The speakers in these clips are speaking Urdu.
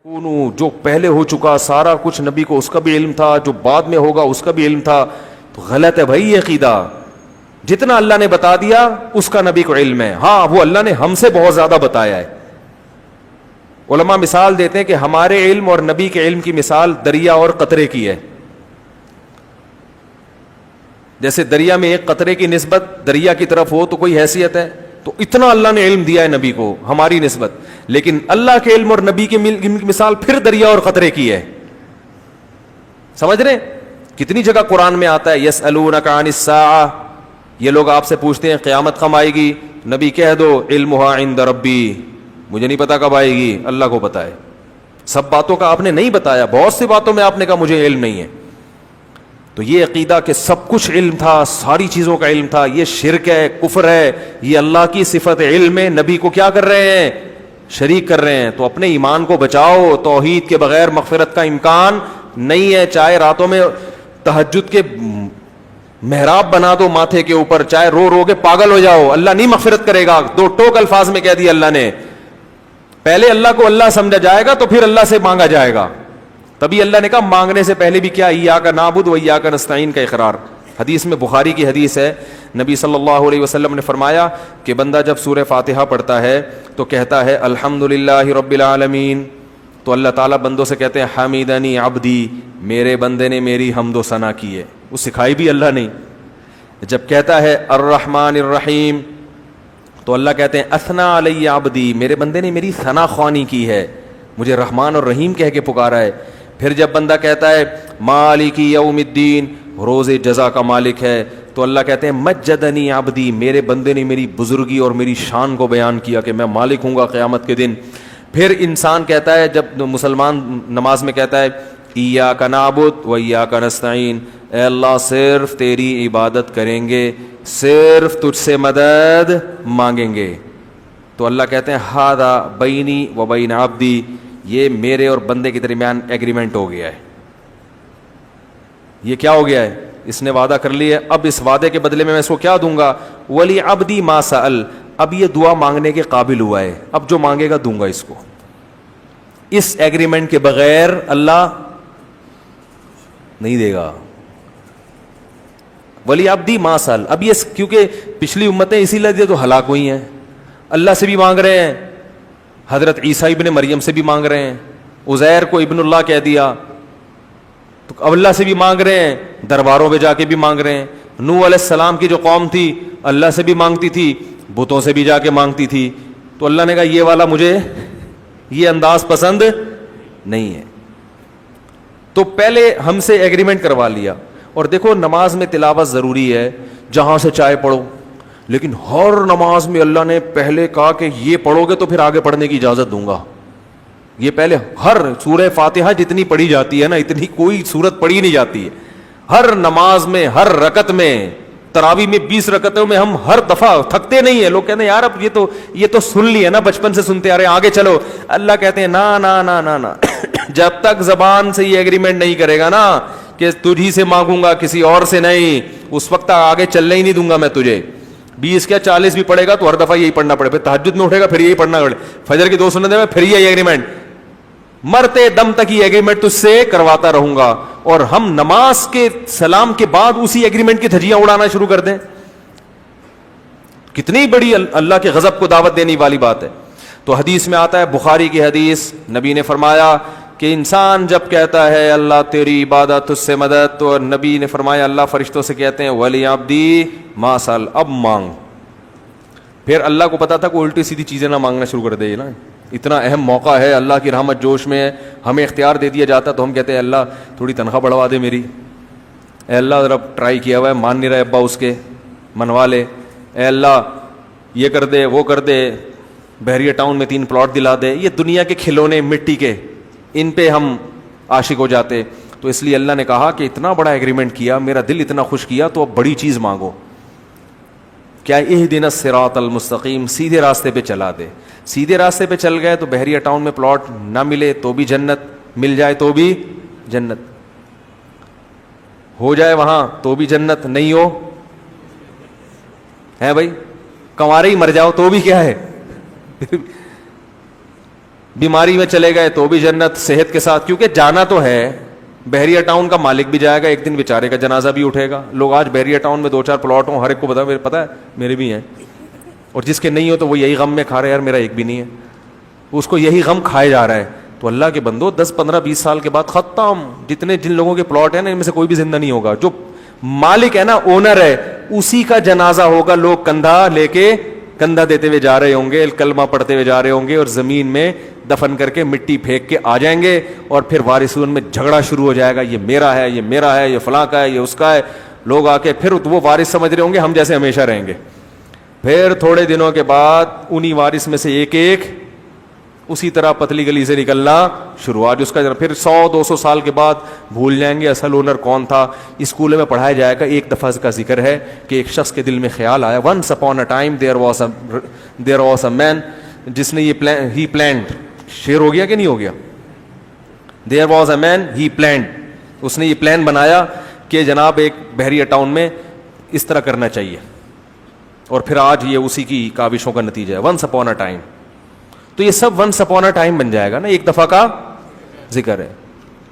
جو پہلے ہو چکا سارا کچھ نبی کو اس کا بھی علم تھا, جو بعد میں ہوگا اس کا بھی علم تھا. تو غلط ہے بھائی یہ عقیدہ. جتنا اللہ نے بتا دیا اس کا نبی کو علم ہے. ہاں وہ اللہ نے ہم سے بہت زیادہ بتایا ہے. علماء مثال دیتے ہیں کہ ہمارے علم اور نبی کے علم کی مثال دریا اور قطرے کی ہے. جیسے دریا میں ایک قطرے کی نسبت دریا کی طرف ہو تو کوئی حیثیت ہے, تو اتنا اللہ نے علم دیا ہے نبی کو ہماری نسبت. لیکن اللہ کے علم اور نبی کے علم کی مثال پھر دریا اور قطرے کی ہے. سمجھ رہے؟ کتنی جگہ قرآن میں آتا ہے یسألونک عن الساعہ, یہ لوگ آپ سے پوچھتے ہیں قیامت کب آئے گی, نبی کہہ دو علمھا عند ربی, مجھے نہیں پتا کب آئے گی, اللہ کو پتا ہے. سب باتوں کا آپ نے نہیں بتایا, بہت سی باتوں میں آپ نے کہا مجھے علم نہیں ہے. تو یہ عقیدہ کہ سب کچھ علم تھا, ساری چیزوں کا علم تھا, یہ شرک ہے, کفر ہے. یہ اللہ کی صفت علم ہے, نبی کو کیا کر رہے ہیں, شریک کر رہے ہیں. تو اپنے ایمان کو بچاؤ, توحید کے بغیر مغفرت کا امکان نہیں ہے. چاہے راتوں میں تہجد کے محراب بنا دو ماتھے کے اوپر, چاہے رو رو کے پاگل ہو جاؤ, اللہ نہیں مغفرت کرے گا. دو ٹوک الفاظ میں کہہ دیا اللہ نے. پہلے اللہ کو اللہ سمجھا جائے گا تو پھر اللہ سے مانگا جائے گا. تبھی اللہ نے کہا مانگنے سے پہلے بھی کیا ایاک نعبد و ایاک نستعین کا اقرار. حدیث میں, بخاری کی حدیث ہے, نبی صلی اللہ علیہ وسلم نے فرمایا کہ بندہ جب سورہ فاتحہ پڑھتا ہے تو کہتا ہے الحمدللہ رب العالمین, تو اللہ تعالیٰ بندوں سے کہتے ہیں حمیدنی عبدی, میرے بندے نے میری حمد و ثنا کی ہے. وہ سکھائی بھی اللہ نے. جب کہتا ہے الرحمن الرحیم تو اللہ کہتے ہیں اثنا علی عبدی, میرے بندے نے میری ثنا خوانی کی ہے, مجھے رحمان اور رحیم کہہ کے پکارا ہے. پھر جب بندہ کہتا ہے مالک یوم الدین, روز جزا کا مالک ہے, تو اللہ کہتے ہیں مجدنی عبدی, میرے بندے نے میری بزرگی اور میری شان کو بیان کیا کہ میں مالک ہوں گا قیامت کے دن. پھر انسان کہتا ہے, جب مسلمان نماز میں کہتا ہے ایاک نعبد و ایاک نستعین, اے اللہ صرف تیری عبادت کریں گے, صرف تجھ سے مدد مانگیں گے, تو اللہ کہتے ہیں ھذا بینی و بین عبدی, یہ میرے اور بندے کے درمیان ایگریمنٹ ہو گیا ہے. یہ کیا ہو گیا ہے, اس نے وعدہ کر لیا ہے, اب اس وعدے کے بدلے میں اس کو کیا دوں گا, ولی عبدی ما سأل, اب یہ دعا مانگنے کے قابل ہوا ہے, اب جو مانگے گا دوں گا اس کو. اس ایگریمنٹ کے بغیر اللہ نہیں دے گا. ولی عبدی ما سأل, اب یہ کیونکہ پچھلی امتیں اسی لیے تو ہلاک ہوئی ہیں, اللہ سے بھی مانگ رہے ہیں, حضرت عیسیٰ ابن مریم سے بھی مانگ رہے ہیں, عزیر کو ابن اللہ کہہ دیا, تو اب اللہ سے بھی مانگ رہے ہیں, درباروں پہ جا کے بھی مانگ رہے ہیں. نوح علیہ السلام کی جو قوم تھی اللہ سے بھی مانگتی تھی, بتوں سے بھی جا کے مانگتی تھی, تو اللہ نے کہا یہ والا مجھے یہ انداز پسند نہیں ہے. تو پہلے ہم سے ایگریمنٹ کروا لیا. اور دیکھو نماز میں تلاوت ضروری ہے, جہاں سے چاہے پڑھو, لیکن ہر نماز میں اللہ نے پہلے کہا کہ یہ پڑھو گے تو پھر آگے پڑھنے کی اجازت دوں گا. یہ پہلے ہر سورہ فاتحہ جتنی پڑھی جاتی ہے نا, اتنی کوئی سورت پڑھی نہیں جاتی ہے. ہر نماز میں, ہر رکعت میں, تراویح میں 20 رکعتوں میں ہم ہر دفعہ تھکتے نہیں ہیں. لوگ کہتے ہیں یار اب یہ تو سن لی ہے نا, بچپن سے سنتے آ رہے ہیں, آگے چلو. اللہ کہتے ہیں نا نا نا نا نا, جب تک زبان سے یہ ایگریمنٹ نہیں کرے گا نا کہ تجھی سے مانگوں گا کسی اور سے نہیں, اس وقت آگے چلنے ہی نہیں دوں گا میں تجھے. 20 کیا 40 بھی پڑھے گا تو ہر دفعہ یہی پڑھنا پڑے, پھر تہجد میں اٹھے گا پھر یہی پڑھنا پڑے, فجر کی 2 سنتیں میں پھر یہی ایگریمنٹ, مرتے دم تک یہ ایگریمنٹ تجھ سے کرواتا رہوں گا. اور ہم نماز کے سلام کے بعد اسی ایگریمنٹ کی دھجیاں اڑانا شروع کر دیں, کتنی بڑی اللہ کے غضب کو دعوت دینے والی بات ہے. تو حدیث میں آتا ہے, بخاری کی حدیث, نبی نے فرمایا کہ انسان جب کہتا ہے اللہ تیری عبادت تجھ سے مدد, تو نبی نے فرمایا اللہ فرشتوں سے کہتے ہیں ولی عبدی ما سأل, اب مانگ. پھر اللہ کو پتا تھا کہ الٹی سیدھی چیزیں نہ مانگنا شروع کر دے نا, اتنا اہم موقع ہے, اللہ کی رحمت جوش میں ہے, ہمیں اختیار دے دیا جاتا تو ہم کہتے ہیں اللہ تھوڑی تنخواہ بڑھوا دے میری, اے اللہ ذرا ٹرائی کیا ہوا ہے, مان نہیں رہے ابا اس کے, منوا لے, اے اللہ یہ کر دے وہ کر دے, بحریہ ٹاؤن میں 3 پلاٹ دلا دے. یہ دنیا کے کھلونے مٹی کے, ان پہ ہم عاشق ہو جاتے. تو اس لیے اللہ نے کہا کہ اتنا بڑا ایگریمنٹ کیا, میرا دل اتنا خوش کیا, تو اب بڑی چیز مانگو. کیا اہدنا الصراط المستقیم, سیدھے راستے پہ چلا دے. سیدھے راستے پہ چل گئے تو بحریہ ٹاؤن میں پلاٹ نہ ملے تو بھی جنت, مل جائے تو بھی جنت, ہو جائے وہاں تو بھی جنت, نہیں ہو ہے بھائی, کنوارے ہی مر جاؤ تو بھی کیا ہے. بیماری میں چلے گئے تو بھی جنت صحت کے ساتھ, کیونکہ جانا تو ہے. بحریہ ٹاؤن کا مالک بھی جائے گا ایک دن, بیچارے کا جنازہ بھی اٹھے گا. لوگ آج بحریہ ٹاؤن میں 2-4 پلاٹ ہوں, ہر ایک کو پتا ہے میرے بھی ہیں, اور جس کے نہیں ہو تو وہ یہی غم میں کھا رہے ہیں, یار میرا ایک بھی نہیں ہے, اس کو یہی غم کھائے جا رہا ہے. تو اللہ کے بندو 10-15-20 سال کے بعد ختم. جن لوگوں کے پلاٹ ہیں نا ان میں سے کوئی بھی زندہ نہیں ہوگا. جو مالک ہے نا, اونر ہے, اسی کا جنازہ ہوگا. لوگ کندھا لے کے کندھا دیتے ہوئے جا رہے ہوں گے, کلمہ پڑھتے ہوئے جا رہے ہوں گے, اور زمین میں دفن کر کے مٹی پھینک کے آ جائیں گے, اور پھر وارثون میں جھگڑا شروع ہو جائے گا, یہ میرا ہے, یہ میرا ہے, یہ فلاں کا ہے, یہ اس کا ہے. لوگ آ کے پھر وہ وارث سمجھ رہے ہوں گے ہم جیسے ہمیشہ رہیں گے. پھر تھوڑے دنوں کے بعد انہی وارث میں سے ایک ایک اسی طرح پتلی گلی سے نکلنا شروع. آج اس کا پھر 100-200 سال کے بعد بھول جائیں گے اصل اونر کون تھا. اسکول میں پڑھایا جائے گا. ایک دفعہ کا ذکر ہے کہ ایک شخص کے دل میں خیال آیا, once upon a time there was a man, جس نے یہ planned, شعر ہو گیا کہ نہیں ہو گیا, there was a man he planned, اس نے یہ پلان بنایا کہ جناب ایک بحریہ ٹاؤن میں اس طرح کرنا چاہیے, اور پھر آج یہ اسی کی کاوشوں کا نتیجہ ہے. once upon a time, تو یہ سب once upon a time بن جائے گا نا, ایک دفعہ کا ذکر ہے.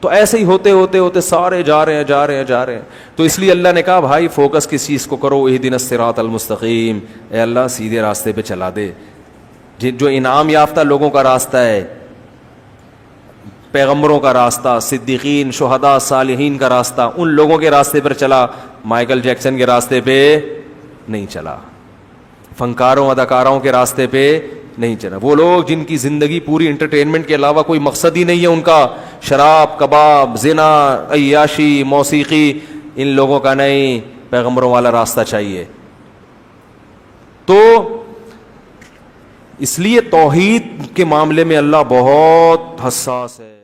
تو ایسے ہی ہوتے ہوتے ہوتے سارے جا رہے ہیں. تو اس لیے اللہ نے کہا بھائی فوکس کس چیز کو کرو, اہدنا الصراط المستقیم, اے اللہ سیدھے راستے پہ چلا دے. جو انعام یافتہ لوگوں کا راستہ ہے, پیغمبروں کا راستہ, صدیقین, شہداء, صالحین کا راستہ, ان لوگوں کے راستے پر چلا. مائیکل جیکسن کے راستے پہ نہیں چلا, فنکاروں اداکاروں کے راستے پہ نہیں چلا. وہ لوگ جن کی زندگی پوری انٹرٹینمنٹ کے علاوہ کوئی مقصد ہی نہیں ہے ان کا, شراب, کباب, زنا, عیاشی, موسیقی, ان لوگوں کا نہیں, پیغمبروں والا راستہ چاہیے. تو اس لیے توحید کے معاملے میں اللہ بہت حساس ہے.